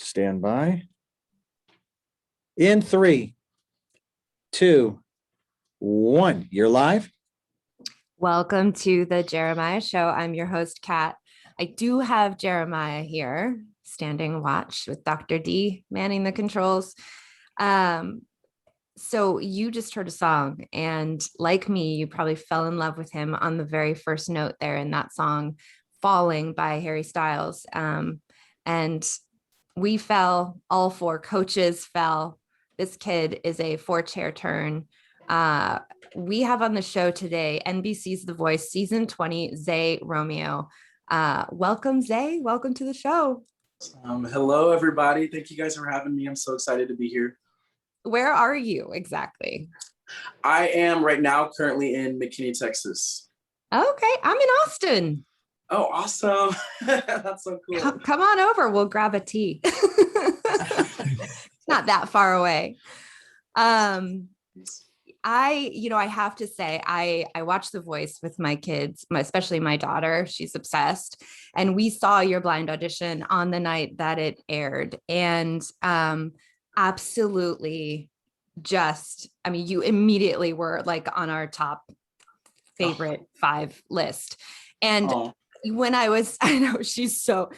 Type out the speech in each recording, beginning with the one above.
Stand by. In 3, 2, 1. You're live. Welcome to the Jeremiah Show. I'm your host, Kat. I do have Jeremiah here, standing watch with Dr. D manning the controls. So you just heard a song, and like me, you probably fell in love with him on the very first note there in that song, Falling by Harry Styles. And we fell, all four coaches fell. This kid is a 4-chair turn. We have on the show today, NBC's The Voice, season 20, Zae Romeo. Welcome, Zae. Welcome to the show. Hello, everybody. Thank you guys for having me. I'm so excited to be here. Where are you exactly? I am right now currently in McKinney, Texas. Okay, I'm in Austin. Oh, awesome. That's so cool. Come on over. We'll grab a tea. Not that far away. I have to say, I watch The Voice with my kids, especially my daughter. She's obsessed. And we saw your blind audition on the night that it aired. And absolutely you immediately were like on our top favorite 5 list. And when I know she's gonna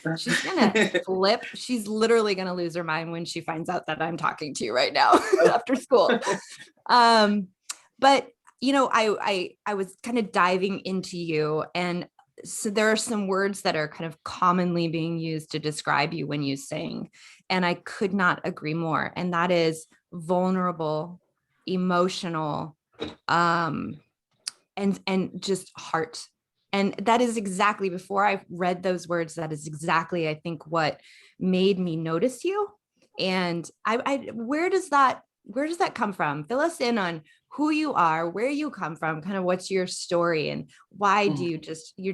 flip. She's literally gonna lose her mind when she finds out that I'm talking to you right now after school. But I was kind of diving into you, and so there are some words that are kind of commonly being used to describe you when you sing, and I could not agree more. And that is vulnerable, emotional, and just heart. And that is exactly, before I read those words, that is exactly, I think, what made me notice you. And where does that come from? Fill us in on who you are, where you come from, kind of what's your story, and why you're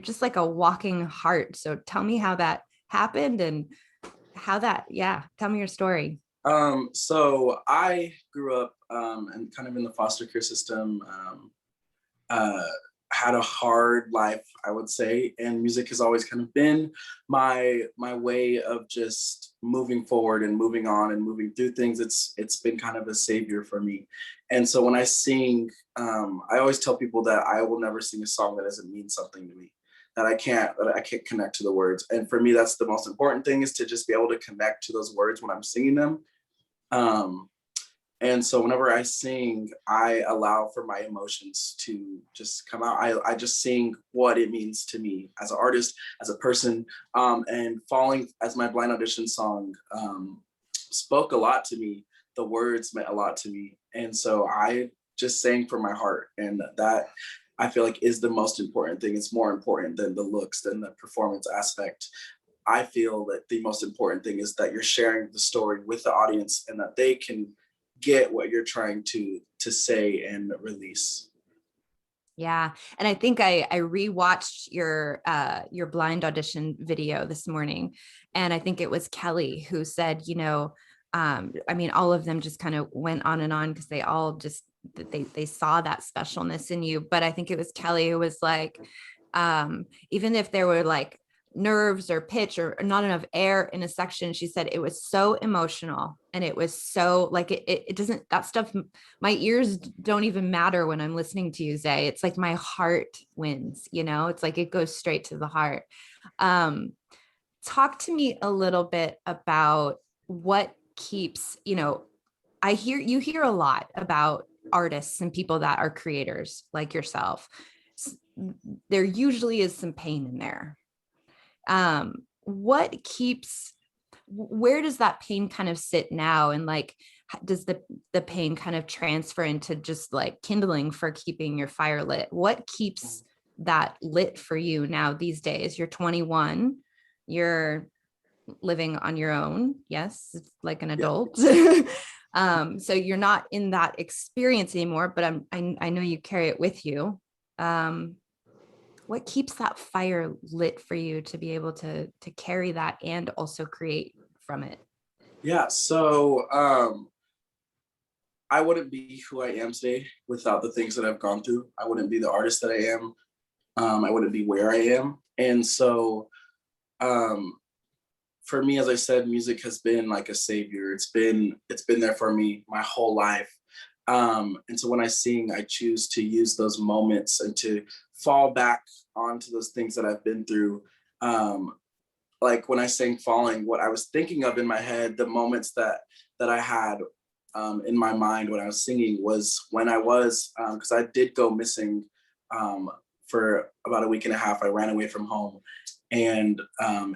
just like a walking heart. So tell me how that happened and tell me your story. So I grew up and kind of in the foster care system, had a hard life, I would say, and music has always kind of been my way of just moving forward and moving on and moving through things. It's been kind of a savior for me. And so when I sing, I always tell people that I will never sing a song that doesn't mean something to me, that I can't connect to the words. And for me, that's the most important thing, is to just be able to connect to those words when I'm singing them. And so whenever I sing, I allow for my emotions to just come out. I just sing what it means to me as an artist, as a person. And Falling, as my blind audition song, spoke a lot to me. The words meant a lot to me. And so I just sang from my heart. And that, I feel like, is the most important thing. It's more important than the looks, than the performance aspect. I feel that the most important thing is that you're sharing the story with the audience, and that they can get what you're trying to say and release. Yeah. And I think I rewatched your blind audition video this morning. And I think it was Kelly who said, all of them just kind of went on and on, because they all just, they saw that specialness in you. But I think it was Kelly who was like, even if there were like nerves or pitch or not enough air in a section, she said it was so emotional, and it was so like it doesn't, that stuff, my ears don't even matter when I'm listening to you, Zae. It's like my heart wins, it's like it goes straight to the heart. Talk to me a little bit about what keeps, I hear a lot about artists and people that are creators like yourself. There usually is some pain in there. Where does that pain kind of sit now? And like, does the pain kind of transfer into just like kindling for keeping your fire lit? What keeps that lit for you now these days? You're 21, you're living on your own. Yes, it's like an adult. So you're not in that experience anymore, but I know you carry it with you. What keeps that fire lit for you to be able to carry that and also create from it? Yeah, so I wouldn't be who I am today without the things that I've gone through. I wouldn't be the artist that I am. I wouldn't be where I am. And so for me, as I said, music has been like a savior. It's been there for me my whole life. And so when I sing, I choose to use those moments and to fall back onto those things that I've been through. Like when I sang Falling, what I was thinking of in my head, the moments that I had in my mind when I was singing was when I was, because I did go missing for about a week and a half. I ran away from home. And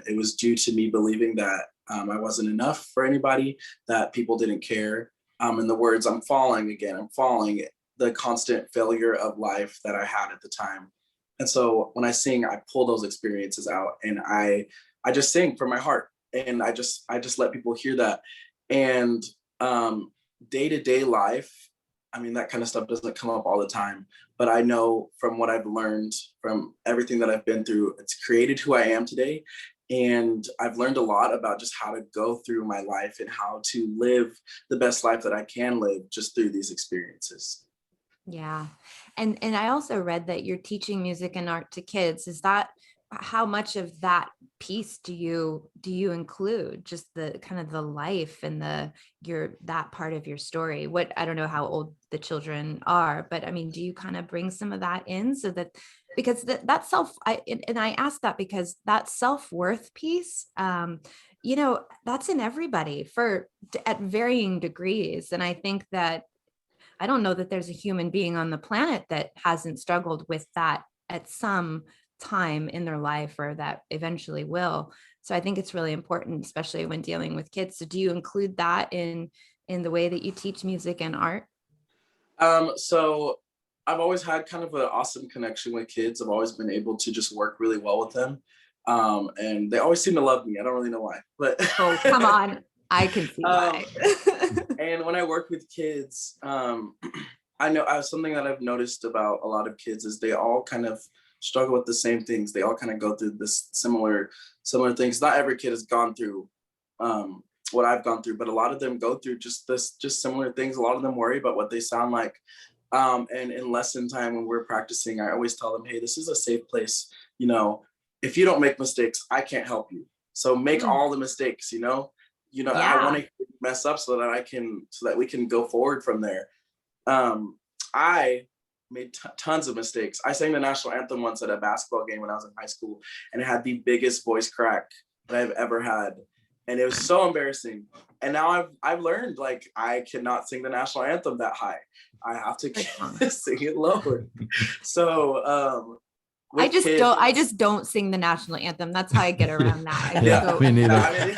it was due to me believing that I wasn't enough for anybody, that people didn't care. In the words, I'm falling again, I'm falling, the constant failure of life that I had at the time. And so when I sing, I pull those experiences out and I just sing from my heart. And I just let people hear that. And day-to-day life, I mean, that kind of stuff doesn't come up all the time, but I know from what I've learned from everything that I've been through, it's created who I am today. And I've learned a lot about just how to go through my life and how to live the best life that I can live just through these experiences. Yeah. And I also read that you're teaching music and art to kids. Is that, how much of that piece do you include, just the kind of the life and that part of your story? What, I don't know how old the children are, but I mean, do you kind of bring some of that in so that, because I ask that because that self-worth piece, that's in everybody at varying degrees. And I think that, I don't know that there's a human being on the planet that hasn't struggled with that at some time in their life, or that eventually will. So I think it's really important, especially when dealing with kids. So do you include that in the way that you teach music and art? So I've always had kind of an awesome connection with kids. I've always been able to just work really well with them. And they always seem to love me. I don't really know why, but oh, come on. I can see why. And when I work with kids, I know something that I've noticed about a lot of kids is they all kind of struggle with the same things. They all kind of go through this similar things. Not every kid has gone through what I've gone through, but a lot of them go through just similar things. A lot of them worry about what they sound like. And in lesson time when we're practicing, I always tell them, hey, this is a safe place. If you don't make mistakes, I can't help you. So make all the mistakes, yeah. I want to mess up so that we can go forward from there. I made tons of mistakes. I sang the national anthem once at a basketball game when I was in high school, and it had the biggest voice crack that I've ever had. And it was so embarrassing. And now I've learned, like, I cannot sing the national anthem that high. I have to sing it lower. So I just don't sing the national anthem. That's how I get around that. Yeah, me neither.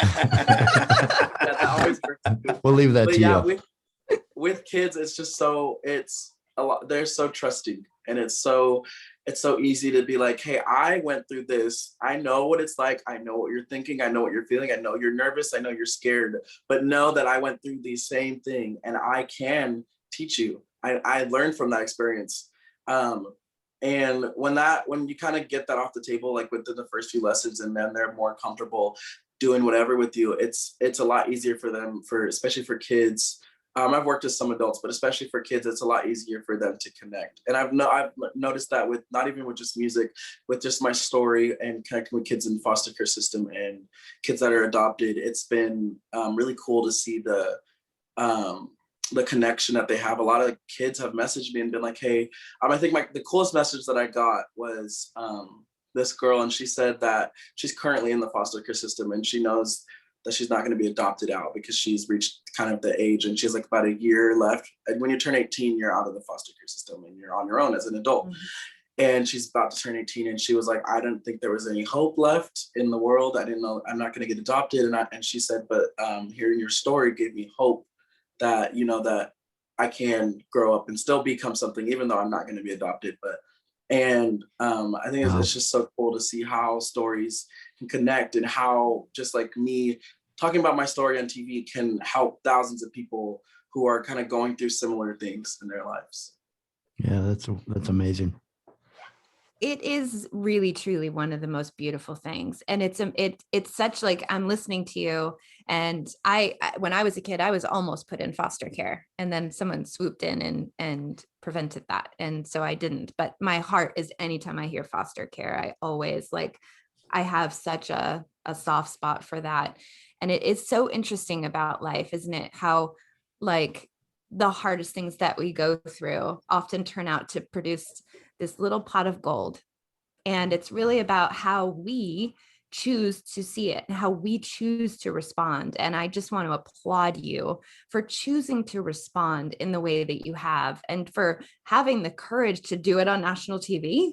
That always works. We'll leave that to you. With kids, it's just it's a lot. They're so trusting, and it's so easy to be like, hey, I went through this. I know what it's like. I know what you're thinking. I know what you're feeling. I know you're nervous. I know you're scared, but know that I went through the same thing, and I can teach you. I learned from that experience. And when you kind of get that off the table, like within the first few lessons, and then they're more comfortable doing whatever with you, it's a lot easier for them, especially for kids. I've worked with some adults, but especially for kids, it's a lot easier for them to connect. And I've noticed that with not even with just music, with just my story and connecting with kids in the foster care system and kids that are adopted. It's been really cool to see the connection that they have. A lot of kids have messaged me and been like, hey, I think the coolest message that I got was this girl, and she said that she's currently in the foster care system and she knows that she's not going to be adopted out because she's reached kind of the age, and she's like about a year left. And when you turn 18, you're out of the foster care system and you're on your own as an adult. Mm-hmm. And she's about to turn 18, and she was like, I didn't think there was any hope left in the world. I didn't know I'm not going to get adopted. And she said, but hearing your story gave me hope that, that I can grow up and still become something, even though I'm not going to be adopted. I think it's just so cool to see how stories can connect, and how just like me talking about my story on TV can help thousands of people who are kind of going through similar things in their lives. Yeah, that's amazing. It is really, truly one of the most beautiful things. And it's such, like, I'm listening to you, and when I was a kid, I was almost put in foster care, and then someone swooped in and prevented that. And so I didn't, but my heart is, anytime I hear foster care, I always I have such a soft spot for that. And it is so interesting about life, isn't it? How like the hardest things that we go through often turn out to produce this little pot of gold. And it's really about how we choose to see it and how we choose to respond. And I just want to applaud you for choosing to respond in the way that you have, and for having the courage to do it on national TV.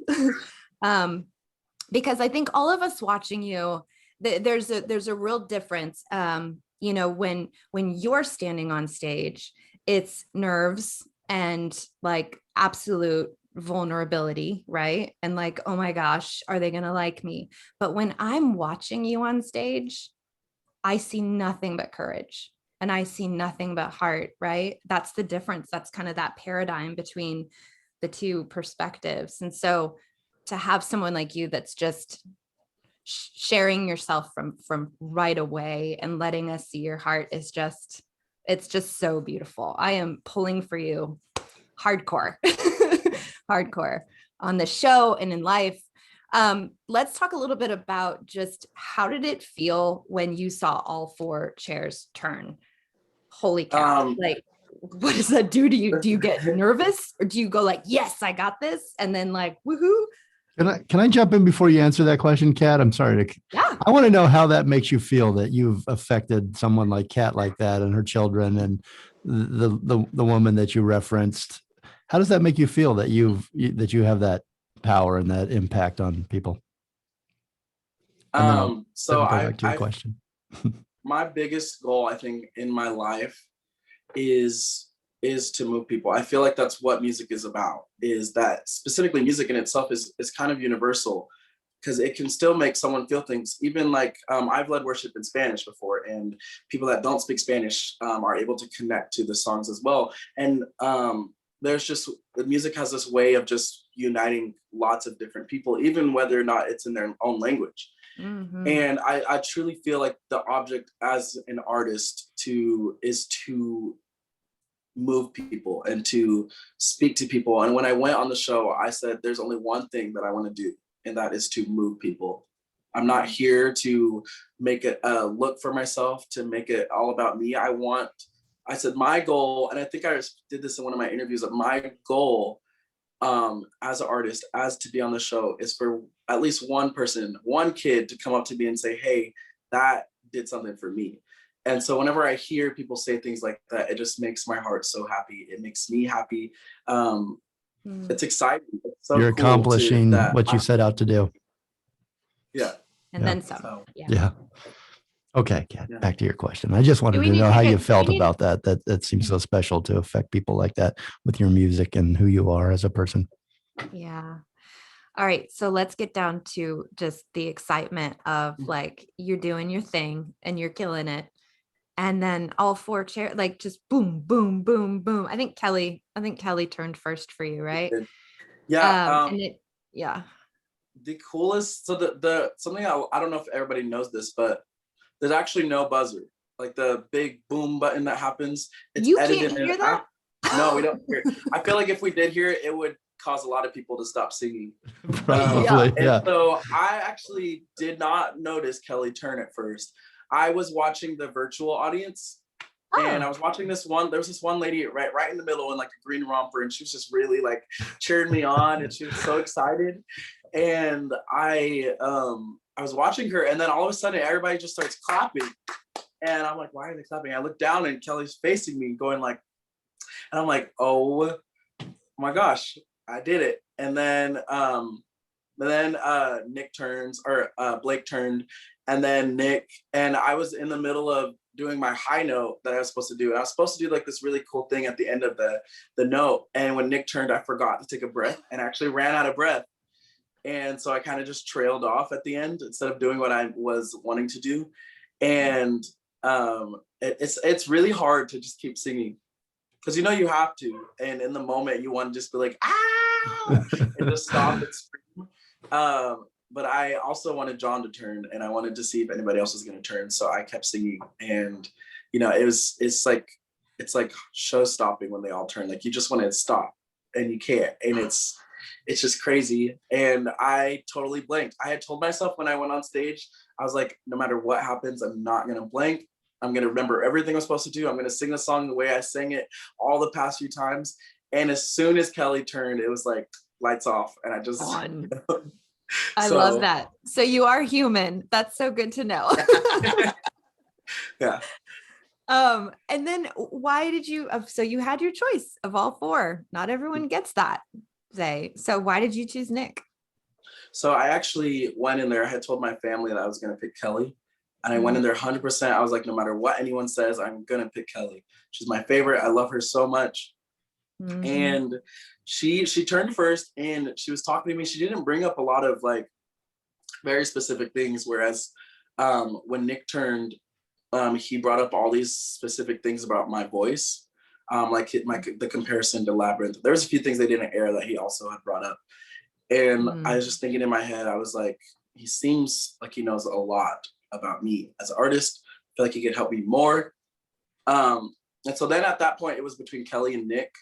Because I think all of us watching you, there's a real difference. You know, when you're standing on stage, it's nerves and like absolute vulnerability, right? And like, oh my gosh, are they gonna like me? But when I'm watching you on stage, I see nothing but courage and I see nothing but heart, right? That's the difference. That's kind of that paradigm between the two perspectives. And so to have someone like you that's just sharing yourself from right away and letting us see your heart is just, it's just so beautiful. I am pulling for you hardcore. Hardcore on the show and in life. Let's talk a little bit about just how did it feel when you saw all 4 chairs turn? Holy cow. Like, what does that do to you? Do you get nervous, or do you go like, yes, I got this, and then like, woohoo? Can I jump in before you answer that question, Kat? I'm sorry to. Yeah. I want to know how that makes you feel, that you've affected someone like Kat like that, and her children, and the woman that you referenced. How does that make you feel that you have that power and that impact on people? So go back to your question. My biggest goal, I think, in my life is to move people. I feel like that's what music is about, is that specifically music in itself is kind of universal, because it can still make someone feel things. Even like I've led worship in Spanish before, and people that don't speak Spanish are able to connect to the songs as well. And there's just, the music has this way of just uniting lots of different people, even whether or not it's in their own language. Mm-hmm. And I truly feel like the object as an artist is to move people and to speak to people. And when I went on the show, I said, there's only one thing that I want to do, and that is to move people. I'm not here to make it look for myself, to make it all about me. I said my goal, and I think I did this in one of my interviews, that my goal as an artist, as to be on the show, is for at least one person, one kid to come up to me and say, hey, that did something for me. And so whenever I hear people say things like that, it just makes my heart so happy. It makes me happy. It's exciting. It's so You're cool accomplishing what you set out to do. Yeah. And then some. Yeah. Okay, Kat, back to your question. I just wanted to know how you felt about that. That seems so special to affect people like that with your music and who you are as a person. Yeah. All right. So let's get down to just the excitement of like, you're doing your thing and you're killing it. And then all 4 chairs, like just boom, boom, boom, boom. I think Kelly turned first for you, right? Yeah. Yeah. The coolest, so the something I don't know if everybody knows this, but there's actually no buzzer. Like the big boom button that happens, it's you edited. Can't hear that? No, we don't hear it. I feel like if we did hear it, it would cause a lot of people to stop singing. Probably, yeah. And so I actually did not notice Kelly turn at first. I was watching the virtual audience, and I was watching there was this one lady right in the middle in like a green romper, and she was just really like cheering me on, and she was so excited. And I was watching her, and then all of a sudden everybody just starts clapping, and I'm like, why are they clapping? I look down and Kelly's facing me going like, and I'm like, oh my gosh, I did it. And then Nick turns, or Blake turned, and then Nick, and I was in the middle of doing my high note that I was supposed to do. And I was supposed to do like this really cool thing at the end of the note. And when Nick turned, I forgot to take a breath and actually ran out of breath. And so I kind of just trailed off at the end instead of doing what I was wanting to do. And it's really hard to just keep singing, because you have to. And in the moment you want to just be like, ah, and just stop and scream. But I also wanted John to turn, and I wanted to see if anybody else was going to turn. So I kept singing, and it's like show stopping when they all turn. Like you just want to stop, and you can't. And it's just crazy. And I totally blanked. I had told myself when I went on stage, I was like, no matter what happens, I'm not going to blank. I'm going to remember everything I'm supposed to do. I'm going to sing the song the way I sang it all the past few times. And as soon as Kelly turned, it was like lights off. And I just, Fun. I love that. So you are human. That's so good to know. Yeah. And then why did you, so you had your choice of all four. Not everyone gets that, Zae. So why did you choose Nick? So I actually went in there. I had told my family that I was going to pick Kelly. And I went in there 100%. I was like, no matter what anyone says, I'm going to pick Kelly. She's my favorite. I love her so much. Mm-hmm. And she turned first and she was talking to me. She didn't bring up a lot of like very specific things. Whereas when Nick turned, he brought up all these specific things about my voice, like the comparison to Labyrinth. There's a few things they didn't air that he also had brought up. And I was just thinking in my head, I was like, he seems like he knows a lot about me as an artist. I feel like he could help me more. And so then at that point, it was between Kelly and Nick.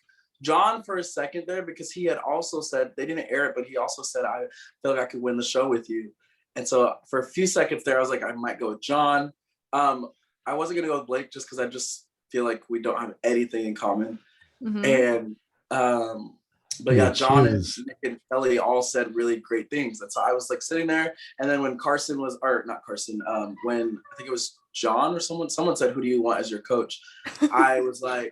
John for a second there, because he had also said, they didn't air it, but he also said, I feel like I could win the show with you. And so for a few seconds there, I was like, I might go with John. I wasn't gonna go with Blake just because I just feel like we don't have anything in common. And but yeah, John and Nick and Kelly all said really great things. And so I was like sitting there, and then when Carson was, or not Carson, when I think it was John or someone said, who do you want as your coach? I was like,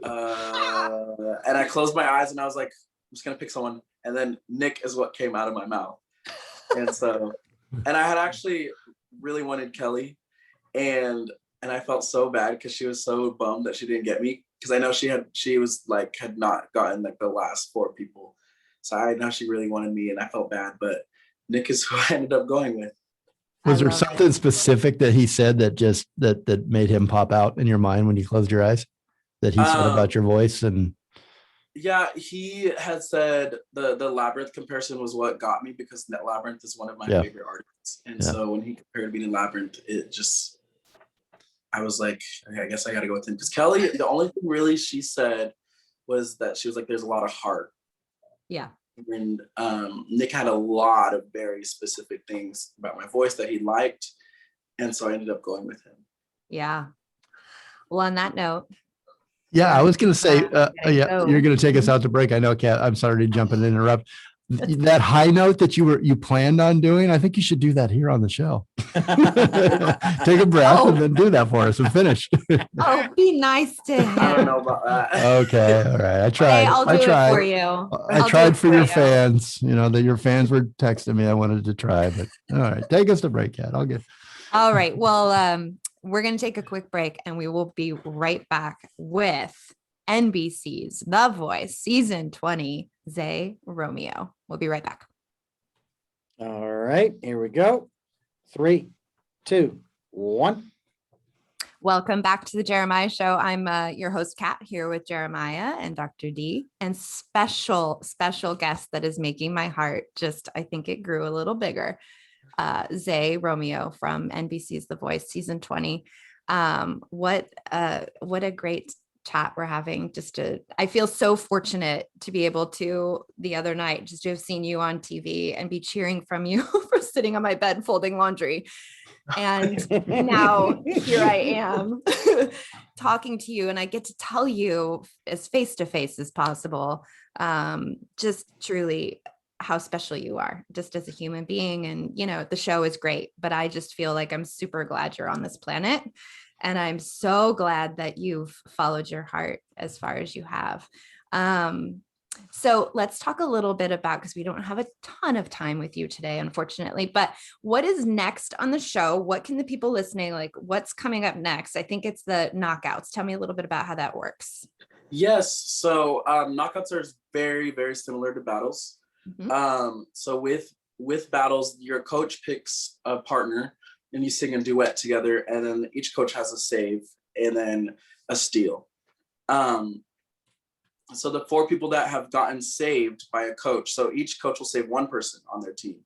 and I closed my eyes and I was like, I'm just gonna pick someone. And then Nick is what came out of my mouth. And so, and I had actually really wanted Kelly, and I felt so bad because she was so bummed that she didn't get me, because I know had not gotten like the last four people. So I know she really wanted me and I felt bad, but Nick is who I ended up going with. Was there something specific that he said that just that made him pop out in your mind when you closed your eyes, that he said about your voice? And yeah, he had said the Labyrinth comparison was what got me, because Labyrinth is one of my favorite artists. And so when he compared me to Labyrinth, it just, I was like, I guess I got to go with him. Because Kelly, the only thing really she said was that she was like, there's a lot of heart. Yeah. And Nick had a lot of very specific things about my voice that he liked. And so I ended up going with him. Yeah. Well, on that note. Yeah, I was going to say, you're going to take us out to break. I know, Kat, I'm sorry to jump in and interrupt. That high note that you planned on doing, I think you should do that here on the show. Take a breath and then do that for us and finish. Oh, be nice to him. I don't know about that. Okay, all right. I tried. Hey, I'll do it for you. I tried for your fans. You know that your fans were texting me. I wanted to try, but all right. Take us to break, Kat. I'll get. All right. Well, we're going to take a quick break and we will be right back with NBC's The Voice Season 20, Zae Romeo. We'll be right back. All right, here we go. 3, 2, 1. Welcome back to the Jeremiah Show. I'm your host, Kat, here with Jeremiah and Dr. D, and special guest that is making my heart just, I think it grew a little bigger. Zae Romeo from NBC's The Voice Season 20. What a great chat we're having. I feel so fortunate to be able to, the other night, just to have seen you on TV and be cheering from you for sitting on my bed folding laundry. And now here I am talking to you, and I get to tell you as face-to-face as possible, just truly how special you are just as a human being. And, you know, the show is great, but I just feel like I'm super glad you're on this planet. And I'm so glad that you've followed your heart as far as you have. So let's talk a little bit about, because we don't have a ton of time with you today, unfortunately, but what is next on the show? What can the people listening, like what's coming up next? I think it's the knockouts. Tell me a little bit about how that works. Yes. So knockouts are very, very similar to battles. So with battles, your coach picks a partner and you sing a duet together, and then each coach has a save and then a steal. So the 4 people that have gotten saved by a coach, so each coach will save one person on their team.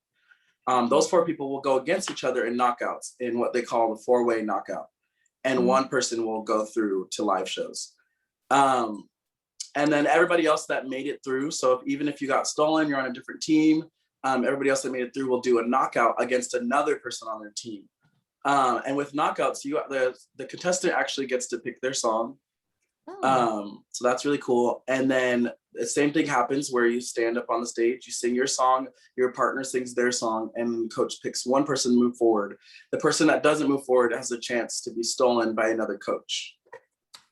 Those 4 people will go against each other in knockouts in what they call the 4-way knockout. And one person will go through to live shows. And then everybody else that made it through. So even if you got stolen, you're on a different team. Everybody else that made it through will do a knockout against another person on their team. And with knockouts, the contestant actually gets to pick their song. So that's really cool. And then the same thing happens where you stand up on the stage, you sing your song, your partner sings their song, and coach picks one person to move forward. The person that doesn't move forward has a chance to be stolen by another coach.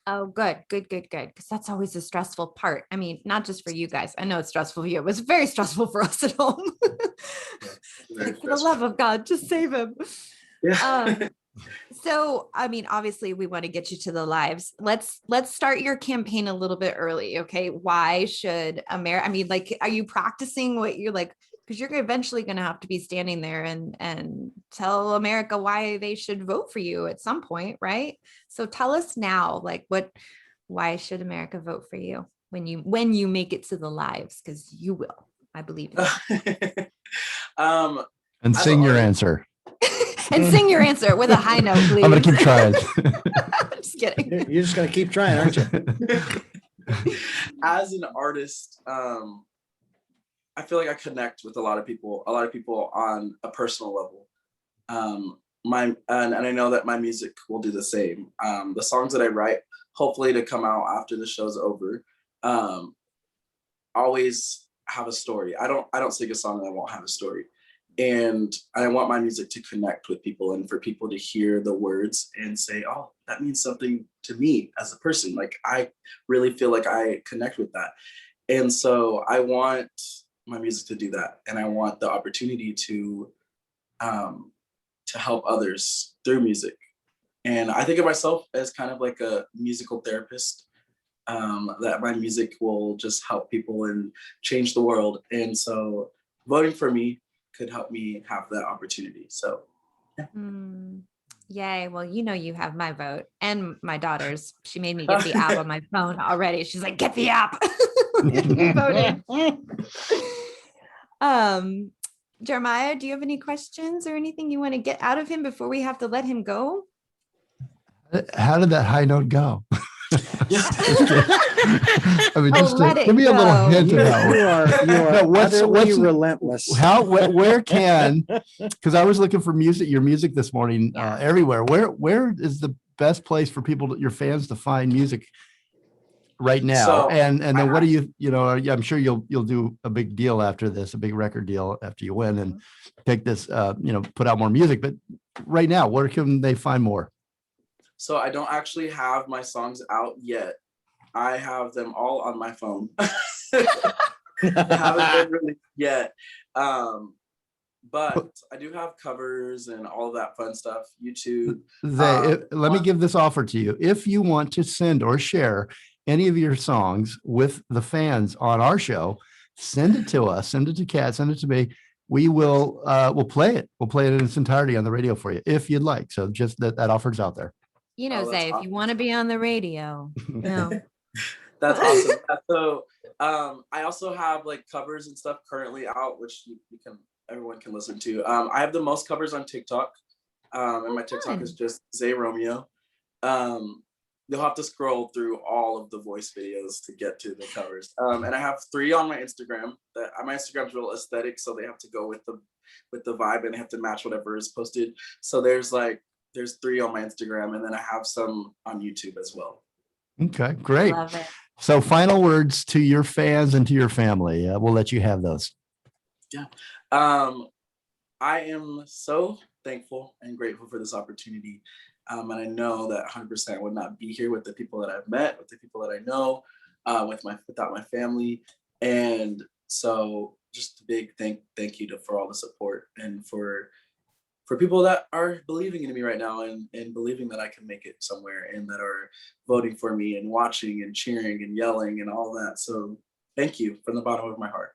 Oh, good. Because that's always a stressful part. I mean, not just for you guys. I know it's stressful for you. It was very stressful for us at home. Like, for the love of God, just save him. Yeah. So, I mean, obviously we want to get you to the lives. Let's start your campaign a little bit early. Okay. Why should America, I mean, like, are you practicing what you're like, because you're eventually going to have to be standing there and tell America why they should vote for you at some point. Right. So tell us now, like, why should America vote for you when you make it to the lives? Because you will, I believe. And sing your answer. And sing your answer with a high note, please. I'm going to keep trying. Just kidding. You're just going to keep trying, aren't you? As an artist, I feel like I connect with a lot of people on a personal level. And I know that my music will do the same. The songs that I write, hopefully to come out after the show's over, always have a story. I don't sing a song that won't have a story. And I want my music to connect with people and for people to hear the words and say, oh, that means something to me as a person. Like, I really feel like I connect with that. And so I want my music to do that. And I want the opportunity to help others through music. And I think of myself as kind of like a musical therapist, that my music will just help people and change the world. And so voting for me could help me have that opportunity. So, yeah. Yay. Well, you have my vote and my daughter's. She made me get the app on my phone already. She's like, get the app. Keep voting. Jeremiah, do you have any questions or anything you want to get out of him before we have to let him go? How did that high note go? I mean, just give me a go. little hint of You that. are What's utterly relentless. Where can, because I was looking for your music this morning everywhere. Where is the best place for people, your fans, to find music right now? So, and then what do I'm sure you'll do a big deal after this, a big record deal after you win and take this, put out more music. But right now, where can they find more? So I don't actually have my songs out yet. I have them all on my phone. They haven't been released yet. But I do have covers and all of that fun stuff. YouTube. Let me give this offer to you. If you want to send or share any of your songs with the fans on our show, send it to us. Send it to Kat. Send it to me. We will we'll play it. We'll play it in its entirety on the radio for you if you'd like. So just that offer's out there. Zae, awesome. if you want to be on the radio. That's awesome. So I also have like covers and stuff currently out, which everyone can listen to. I have the most covers on TikTok. And my TikTok is just Zae Romeo. You'll have to scroll through all of the voice videos to get to the covers. And I have 3 on my Instagram. My Instagram's real aesthetic, so they have to go with the vibe and they have to match whatever is posted. So there's 3 on my Instagram, and then I have some on YouTube as well. Okay, great. Love it. So final words to your fans and to your family. We'll let you have those. Yeah. I am so thankful and grateful for this opportunity. And I know that 100% would not be here with the people that I've met, with the people that I know, without my family. And so just a big thank you for all the support and for people that are believing in me right now and believing that I can make it somewhere and that are voting for me and watching and cheering and yelling and all that. So thank you from the bottom of my heart.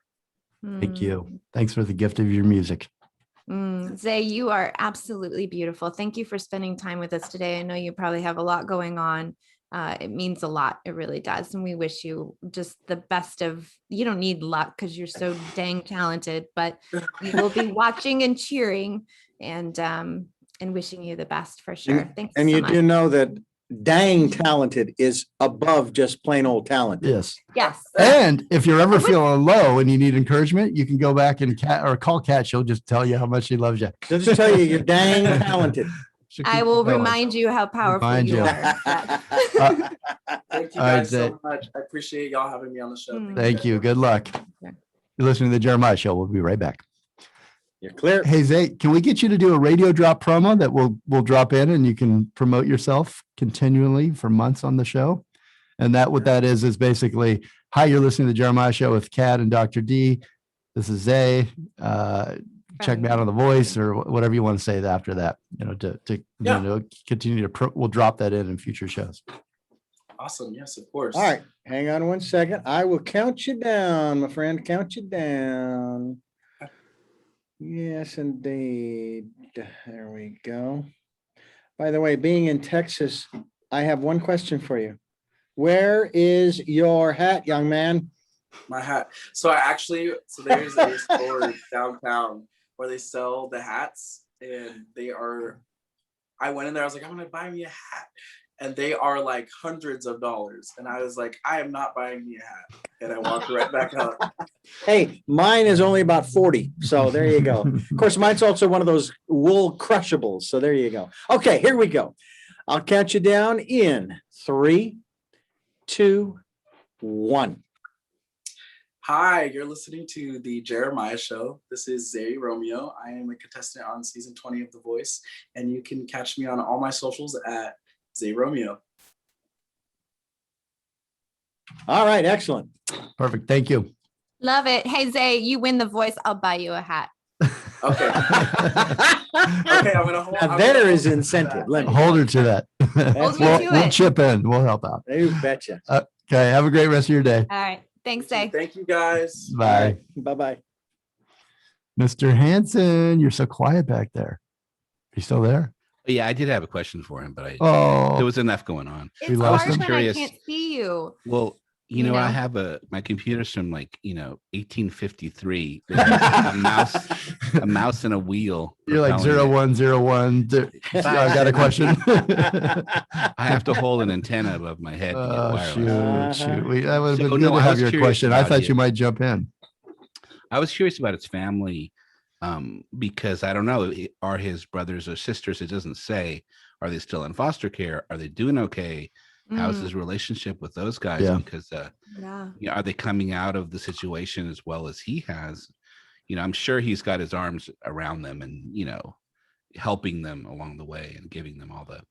Thank you. Thanks for the gift of your music. Zae, you are absolutely beautiful. Thank you for spending time with us today. I know you probably have a lot going on. It means a lot. It really does. And we wish you just the best you don't need luck because you're so dang talented, but we will be watching and cheering and wishing you the best for sure. Thanks. And so you much. do know that dang talented is above just plain old talented. Yes. Yes. And if you're ever feeling low and you need encouragement, you can go back and call Kat. She'll just tell you how much she loves you. She'll just tell you you're dang talented. I will remind you how powerful Remind you you. are. Yes. Thank you All right, guys so Zae. much. I appreciate y'all having me on the show. Thank you. Good luck. You're listening to the Jeremiah Show. We'll be right back. You're clear. Hey, Zae, can we get you to do a radio drop promo that we'll drop in and you can promote yourself continually for months on the show? And what that is basically, hi, you're listening to the Jeremiah Show with Kat and Dr. D. This is Zae. Check me out on The Voice or whatever you want to say after that, to continue to, we'll drop that in future shows. Awesome. Yes, of course. All right. Hang on one second. I will count you down, my friend. Count you down. Yes, indeed. There we go. By the way, being in Texas, I have one question for you. Where is your hat, young man? My hat. So there's a store downtown where they sell the hats, and I went in there, I was like, I'm gonna buy me a hat. And they are like hundreds of dollars. And I was like, I am not buying me a hat. And I walked right back out. Hey, mine is only about 40. So there you go. Of course, mine's also one of those wool crushables. So there you go. Okay, here we go. I'll count you down in 3, 2, 1. Hi, you're listening to the Jeremiah Show. This is Zae Romeo. I am a contestant on season 20 of The Voice. And you can catch me on all my socials at Zae Romeo. All right, excellent. Perfect. Thank you. Love it. Hey, Zae, you win The Voice. I'll buy you a hat. Okay. Okay, I'm gonna hold. Now there is incentive. Let me Hold her to that. Hold me to We'll it. chip in. We'll help out. You betcha. Okay. Have a great rest of your day. All right. Thanks, Zae. Thank you guys. Bye. Bye-bye. Mr. Hanson, you're so quiet back there. Are you still there? Yeah, I did have a question for him, but there Oh, was enough going on. It's lost hard him. when Curious. I can't see you. Well, You you know, I know? have my computer's from 1853. There's a mouse and a wheel. you're like propelling 0101. I got a question. it. I have to hold an antenna above my head. To get Oh, wireless. shoot. That would have So, been no, good to I have was your curious question. I about thought it. you might jump in. I was curious about his family because I don't know, are his brothers or sisters? It doesn't say. Are they still in foster care? Are they doing okay? How's his relationship with those guys? Yeah. Because Yeah. are they coming out of the situation as well as he has? I'm sure he's got his arms around them and helping them along the way and giving them all the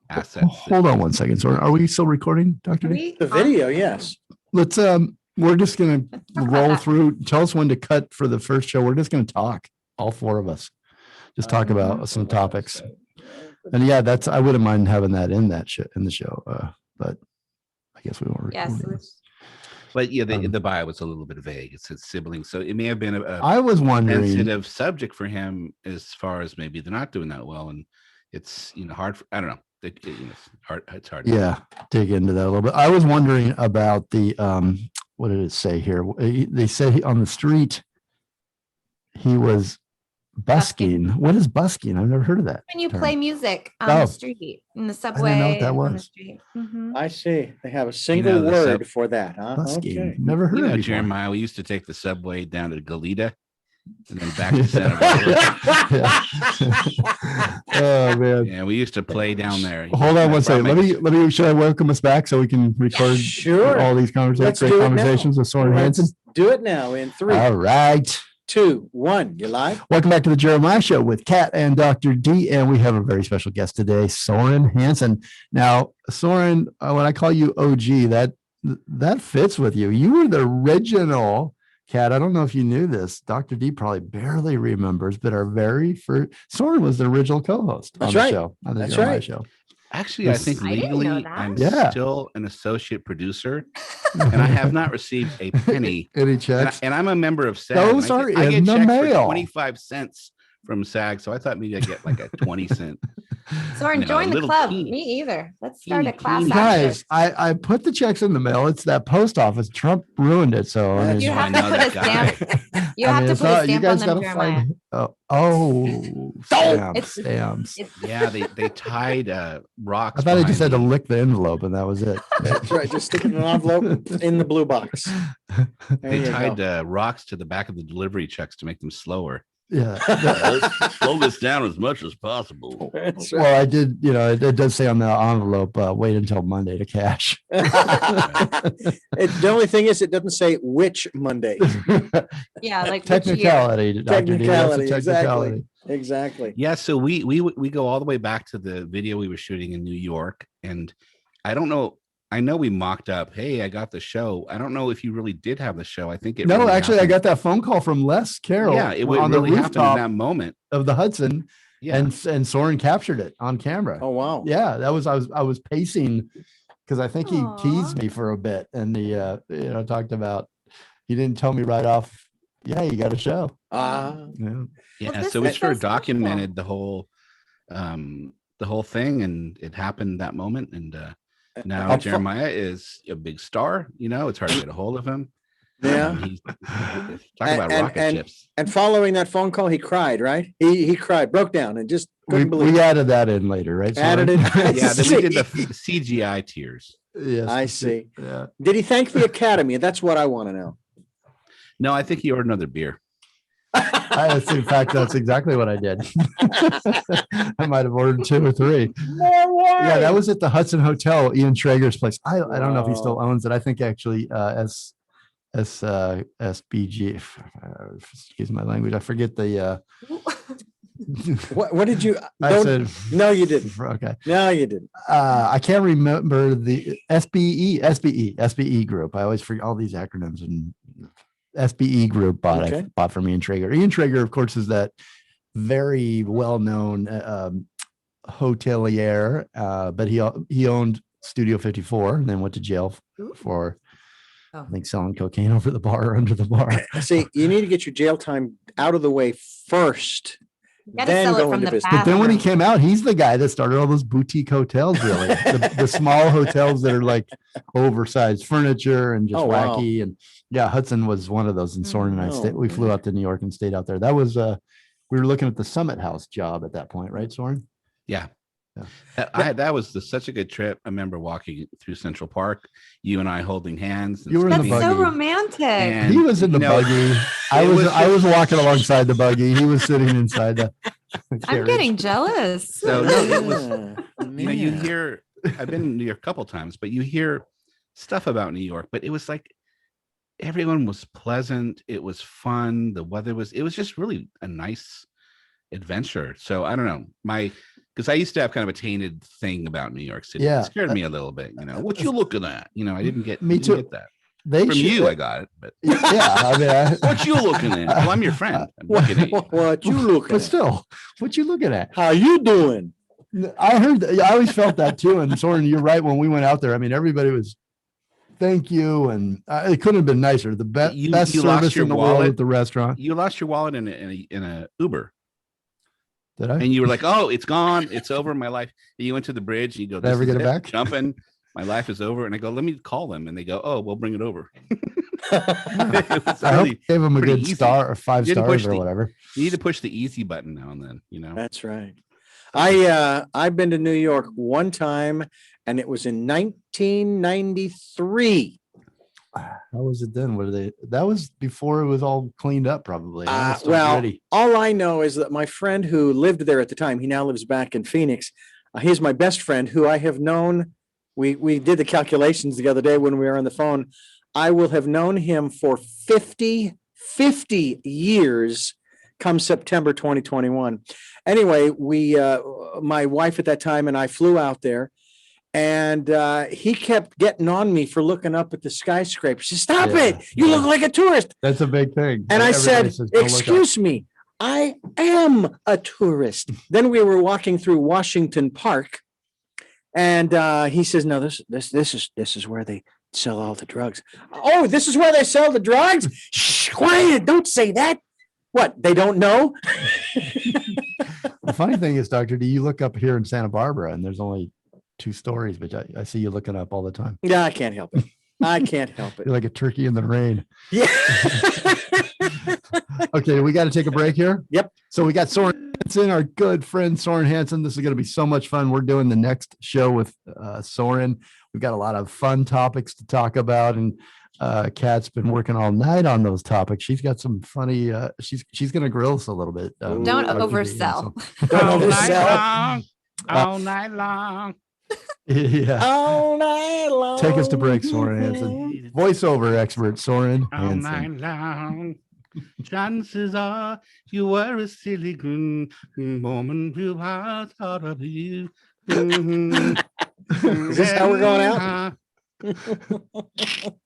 assets. Hold on one second. So are we still recording, Dr. D? The video, yes. Let's we're just gonna roll through. Tell us when to cut for the first show. We're just gonna talk, all four of us. Just talk about some topics. And yeah, I wouldn't mind having that in the show. But I guess we won't Yes. record this. But yeah, the bio was a little bit vague. It said siblings, so it may have been a I was wondering. sensitive subject for him as far as maybe they're not doing that well, and it's hard. I don't know. It's hard. It's hard. Yeah, dig into that a little bit. I was wondering about the what did it say here? They said on the street he was busking. What is busking? I've never heard of that. When you term. play music on Oh. the street, in the subway, know what that on the was. street. Mhm. I see. They have a single the word for that, huh? Busking. Okay. Never heard of it before. Jeremiah, we used to take the subway down to Goleta and then back to Santa Barbara. Oh man. Yeah, we used to play down there. Hold on one second. Let me should I welcome us back so we can record Sure. all these Let's great do it now. conversations with Soren Let's Hansen? do it now in 3, All right. 2, 1. You live? Welcome back to the Jeremiah Show with Kat and Dr. D. And we have a very special guest today, Soren Hansen. Now, Soren, when I call you OG, that fits with you. You were the original, Kat. I don't know if you knew this. Dr. D probably barely remembers, but our very first Soren was the original co-host on That's the right. show. On the That's Jeremiah right. Show. Actually, I think I didn't know legally that. I'm Yeah. still an associate producer, and I have not received a penny. Any And, checks? and I'm a member of SAG. Those and are I get in the checks mail. for 25 cents from SAG, so I thought maybe I'd get like a 20 cent Soren, No, join the little club. teeny- Me either. Let's start a teeny, class teeny. action. Guys, I put the checks in the mail. It's that post office. Trump ruined it. So I That's mean, You have I to know put that a guy. stamp. You I have mean, to it's put a not- you stamp on guys them, gotta Jeremiah. find. Stamps, It's- stamps. Yeah, they tied rocks. I thought I just had behind to the- lick the envelope, and that was it. That's right. Just stick it in an envelope in the blue box. There They you tied go. rocks to the back of the delivery checks to make them slower. Yeah. Slow this down as much as possible. That's right. Well, I did. You know, it does say on the envelope, wait until Monday to cash. The only thing is, it doesn't say which Monday. Yeah, like which year? Technicality, Dr. D. That's a Technicality, technicality. Exactly. Yeah, so we go all the way back to the video we were shooting in New York, and I don't know. I know we mocked up, hey, I got the show. I don't know if you really did have the show. I think it No, really actually, I happened. got that phone call from Les Carroll. Yeah, it would on the really happen in rooftop that moment. of the Hudson, Yeah. and Soren captured it on camera. Oh, wow. Yeah, that was I was pacing because I think he Aw. teased me for a bit, and talked about he didn't tell me right off. Yeah, you got a show. Ah, Yeah. Yeah, this so we is sort so of special. documented the whole thing, and it happened that moment. And now I'll Jeremiah is a big star. You know, it's hard to get a hold of him. Yeah. He's talk about And- rocket and- ships. And following that phone call, he cried, right? He cried, broke down, and just couldn't believe We it. added that in later, right? Added Soren? it. Yeah, then we did the See. CGI tears. Yes, I see. Yeah. Did he thank the Academy? That's what I want to know. No, I think he ordered another beer. In fact, that's exactly what I did. I might have ordered 2 or 3. More wine. Yeah, that was at the Hudson Hotel, Ian Traeger's place. I don't know if he still Wow. owns it. I think actually SBG, excuse my language. I forget the What did you? I don't- said no, you didn't. okay. No, you didn't. I can't remember the SBE group. I always forget all these acronyms, and SBE group bought Okay. bought from Ian Traeger. Ian Traeger, of course, is that very well-known hotelier, but he owned Studio 54 and then went to jail for Oh. I think selling cocaine over the bar or under the bar. See, you need to get your jail time out of the way first. You gotta Then sell go it from into the business. But then when he bathroom. came out, he's the guy that started all those boutique hotels, really. The small hotels that are like oversized furniture and just Oh, wow. wacky. And yeah, Hudson was one of those. And Soren and I Oh, we flew out to New York and stayed out there. That was we were looking at the Summit House job at that point, right, Soren? Yeah. Yeah. That was such a good trip. I remember walking through Central Park, you and I holding hands. And You were in the That's speaking. so buggy. romantic. And, He was in the you know, buggy. I it was was I was just- walking alongside the buggy. He was sitting inside the I'm carriage. getting jealous. So no, it was, Yeah. you know, you Yeah. hear, I've been in New York a couple times, but you hear stuff about New York, but it was like everyone was pleasant. It was fun. The weather it was just really a nice adventure. So I don't know, because I used to have kind of a tainted thing about New York City. Yeah. It scared me a little bit. You know, what you looking at? You know, I didn't get Me didn't too. get that They from should- you. I got it, but Yeah, I mean, what you looking at? Well, I'm your friend. I'm looking at you. What you looking but at? still, what you looking at? How you doing? I heard that. I always felt that too. And Soren, you're right. When we went out there, I mean, everybody was, thank you. And it couldn't have been nicer. The best You best lost service your in the world wallet? at the restaurant. You lost your wallet in a Uber. Did I? And you were like, "Oh, it's gone. It's over. My life." And you went to the bridge. And you go, Did I ever "This is get it back?" Jumping. My life is over." And I go, "Let me call them." And they go, "Oh, we'll bring it over." It was I hope really- gave him a pretty good easy. star or 5 Didn't stars push or the- whatever. you need to push the easy button now and then. You know. That's right. I've been to New York one time, and it was in 1993. How was it then? That was before it was all cleaned up, probably. It was still Well, gritty. all I know is that my friend who lived there at the time, he now lives back in Phoenix. He's my best friend who I have known. We did the calculations the other day when we were on the phone. I will have known him for 50 years come September 2021. Anyway, my wife at that time and I flew out there, and he kept getting on me for looking up at the skyscraper. She said, "Stop Yeah, it. You look yeah. like a tourist." That's a big thing. And I Everybody said, says, "Don't look up." "Excuse me, I am a tourist." Then we were walking through Washington Park, and he says, "No, this is where they sell all the drugs." "Oh, this is where they sell the drugs?" "Shh, quiet! Don't say that." "What? They don't know?" The funny thing is, Dr. D, you look up here in Santa Barbara and there's only 2 stories, but I see you looking up all the time. Yeah, I can't help it. I can't help it. You're like a turkey in the rain. Yeah. Okay, we got to take a break here. Yep. So we got Soren Hansen, our good friend Soren Hansen. This is going to be so much fun. We're doing the next show with Soren. We've got a lot of fun topics to talk about, and Kat's been working all night on those topics. She's got some funny. She's going to grill us a little bit. Don't Dr. D, oversell. Don't All night oversell. long. All night long. Yeah. All night long. Take us to break, Soren Hansen. Voiceover expert Soren All Hansen. night long. Chances are you were a silly goon moment you I thought of you. Is this how we're going out?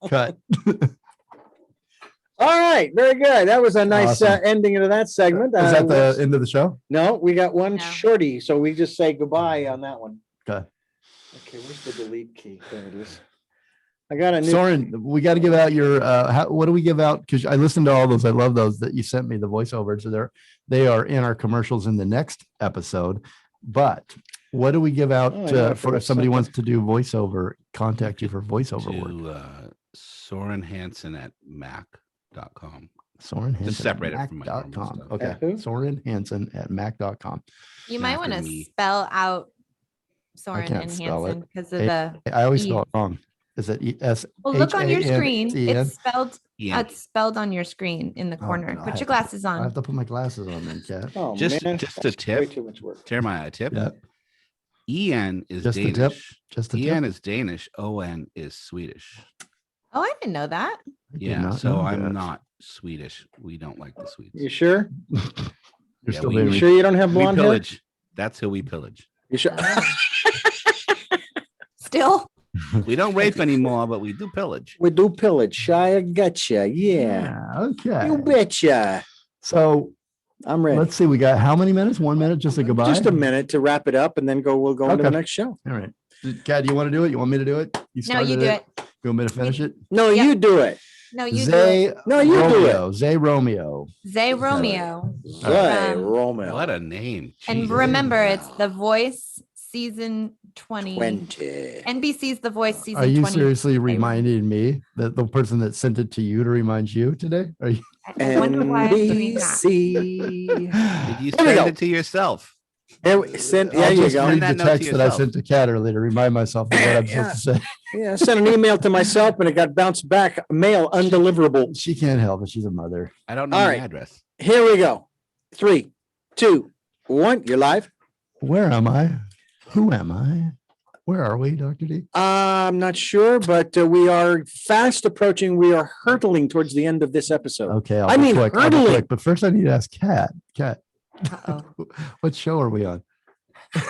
Cut. All right, very good. That was a nice Awesome. ending to that segment. Is that the let's- end of the show? No, we got one No. shorty, so we just say goodbye on that one. Okay. Okay, where's the delete key? There it is. I got a new. Soren, we got to give out your what do we give out? Because I listened to all those. I love those that you sent me, the voiceovers. So they are in our commercials in the next episode. But what do we give out Oh, I know, I for forgot if somebody something. wants to do voiceover, contact you for voiceover work? To Soren Hansen at mac.com. Soren Hansen. Just separate it from my normal mac.com. stuff. Okay. At who? Soren Hansen at mac.com. You might After want to me. spell out Soren can't and spell it. Hansen because of Hey, the. I always E. spell it wrong. Is it ES? Well, look on your screen. H-A-N-T-N? It's spelled. Yeah. It's spelled on your screen in the Oh, corner. God, I Put have your to put- glasses I on. have to put my glasses on then, Kat. Oh, Just man, a that's Way tip. too much work. Jeremiah, a tip. Yeah. En is Just a tip? Danish. Just a En tip. is Danish. On is Swedish. Oh, I didn't know that. I did Yeah. not So know I'm that. not Swedish. We don't like the Swedes. You sure? You're Yeah, still we- being You sure you don't have We blonde hair? pillage. That's who we pillage. You sure? Still, We don't rape anymore, but we do pillage. We do pillage. I gotcha. Yeah. Okay. You betcha. So I'm ready. let's see. We got how many minutes? 1 minute, just a goodbye. Just a minute to wrap it up and then we'll go into the Okay. next show. All right. Kat, do you want to do it? You want me to do it? You no, you started do it. You want me to finish it? No, Yep. you do it. No, you do it. Zae No, you do it. Romeo. Zae Romeo. Zae Romeo. Zae Um, Romeo. What a name. And Jesus. remember, it's The Voice season 20. 20. NBC's The Voice season Are you 20. seriously reminding me that the person that sent it to you to remind you today? Are you? I wonder why I'm doing that. NBC. Did you Here we send go. it to yourself? There I'll you just go. read Send that the note to text that I yourself. sent to Kat earlier to remind myself of what I'm Yeah. supposed to say. Yeah, I sent an email to myself and it got bounced back. Mail undeliverable. She can't help it. She's a mother. I don't know All the right. address. Here we go. 3, 2, 1. You're live. Where am I? Who am I? Where are we, Dr. D? I'm not sure, but we are fast approaching. We are hurtling towards the end of this episode. Okay, I be mean, quick. I'll be hurdling. quick. But first, I need to ask Kat. Kat, Uh-oh. what show are we on? We're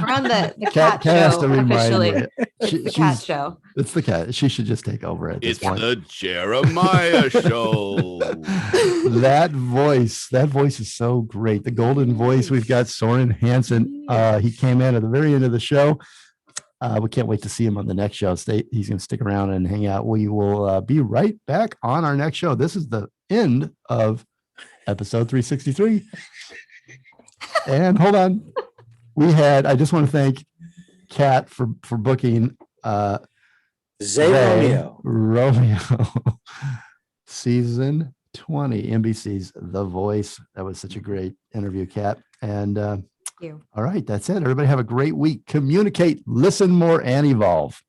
on the Kat cat has show to remind officially. me. It's the cat show. It's the cat. She should just take over at this point. Jeremiah show. That voice is so great. The golden voice. We've got Soren Hansen. He came in at the very end of the show. We can't wait to see him on the next show. He's going to stick around and hang out. We will be right back on our next show. This is the end of episode 363. And hold on. I just want to thank Kat for booking Zae Romeo. Romeo season 20, NBC's The Voice. That was such a great interview, Kat. And Thank you. all right, that's it. Everybody have a great week. Communicate, listen more, and evolve.